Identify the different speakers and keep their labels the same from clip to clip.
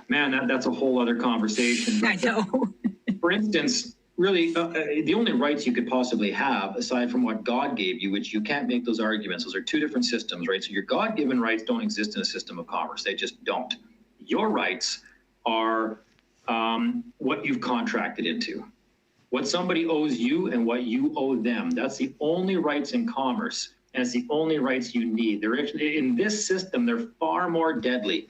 Speaker 1: man, that's a whole other conversation.
Speaker 2: I know.
Speaker 1: For instance, really, the only rights you could possibly have, aside from what God gave you, which you can't make those arguments, those are two different systems, right? So your God-given rights don't exist in a system of commerce. They just don't. Your rights are what you've contracted into, what somebody owes you and what you owe them. That's the only rights in commerce, and it's the only rights you need. They're in this system, they're far more deadly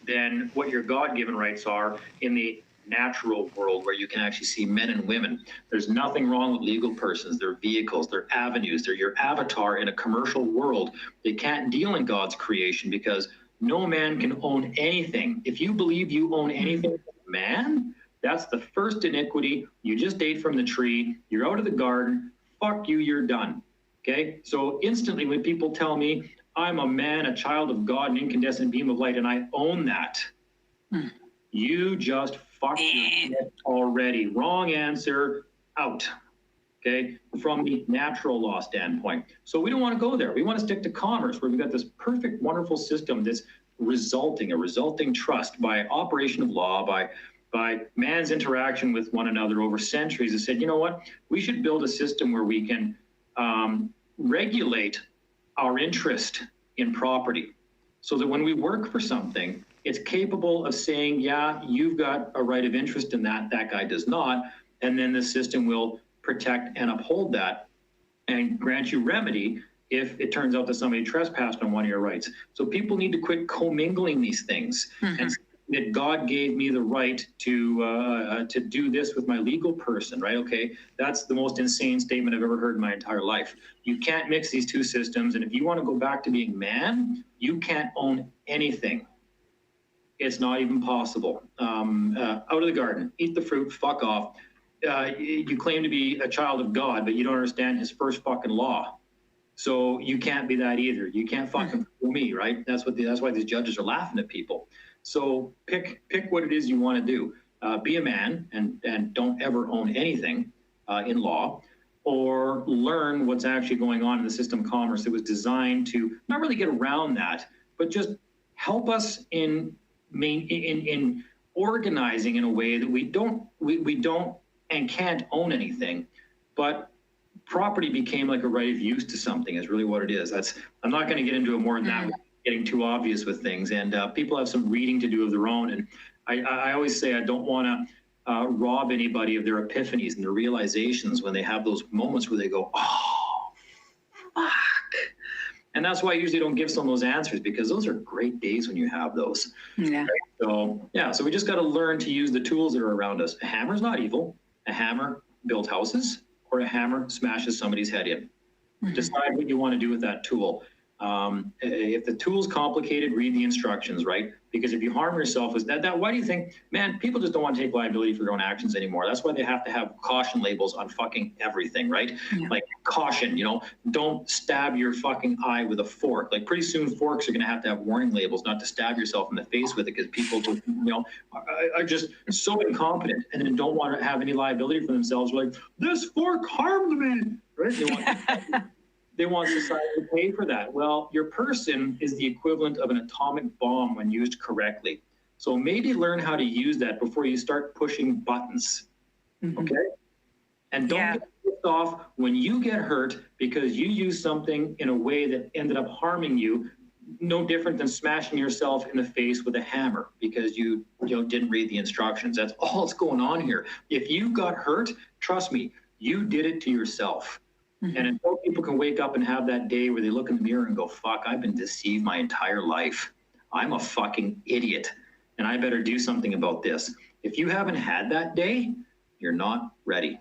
Speaker 1: than what your God-given rights are in the natural world, where you can actually see men and women. There's nothing wrong with legal persons. They're vehicles, they're avenues, they're your avatar in a commercial world. They can't deal in God's creation because no man can own anything. If you believe you own anything, man, that's the first iniquity. You just ate from the tree, you're out of the garden, fuck you, you're done. Okay, so instantly when people tell me I'm a man, a child of God, an incandescent beam of light, and I own that, you just fucked your shit already. Wrong answer, out. Okay, from the natural law standpoint. So we don't want to go there. We want to stick to commerce, where we've got this perfect, wonderful system that's a resulting trust by operation of law, by man's interaction with one another over centuries, that said, you know what, we should build a system where we can regulate our interest in property, so that when we work for something, it's capable of saying, yeah, you've got a right of interest in that, that guy does not, and then the system will protect and uphold that and grant you remedy if it turns out that somebody trespassed on one of your rights. So people need to quit commingling these things, and that God gave me the right to do this with my legal person, right? Okay, that's the most insane statement I've ever heard in my entire life. You can't mix these two systems, and if you want to go back to being man, you can't own anything. It's not even possible. Out of the garden, eat the fruit, fuck off. You claim to be a child of God, but you don't understand his first fucking law. So you can't be that either. You can't fucking fool me, right? That's why these judges are laughing at people. So pick what it is you want to do. Be a man and don't ever own anything in law, or learn what's actually going on in the system of commerce that was designed to not really get around that, but just help us in organizing in a way that we don't and can't own anything, but property became like a right of use to something is really what it is. I'm not going to get into it more than that, getting too obvious with things, and people have some reading to do of their own, and I always say I don't want to rob anybody of their epiphanies and their realizations when they have those moments where they go, oh, fuck. And that's why I usually don't give some of those answers, because those are great days when you have those. Yeah. Right? So, yeah, so we just got to learn to use the tools that are around us. A hammer's not evil. A hammer builds houses, or a hammer smashes somebody's head in. Decide what you want to do with that tool. If the tool's complicated, read the instructions, right? Because if you harm yourself with that, why do you think, man, people just don't want to take liability for their own actions anymore. That's why they have to have caution labels on fucking everything, right? Yeah. Like caution, don't stab your fucking eye with a fork. Like pretty soon forks are going to have warning labels not to stab yourself in the face with it, because people just, are just so incompetent and then don't want to have any liability for themselves. Like, this fork harmed me, right? They want society to pay for that. Well, your person is the equivalent of an atomic bomb when used correctly. So maybe learn how to use that before you start pushing buttons, okay? And don't get pissed off when you get hurt because you use something in a way that ended up harming you, no different than smashing yourself in the face with a hammer because you didn't read the instructions. That's all that's going on here. If you got hurt, trust me, you did it to yourself. And until people can wake up and have that day where they look in the mirror and go, fuck, I've been deceived my entire life. I'm a fucking idiot, and I better do something about this. If you haven't had that day, you're not ready.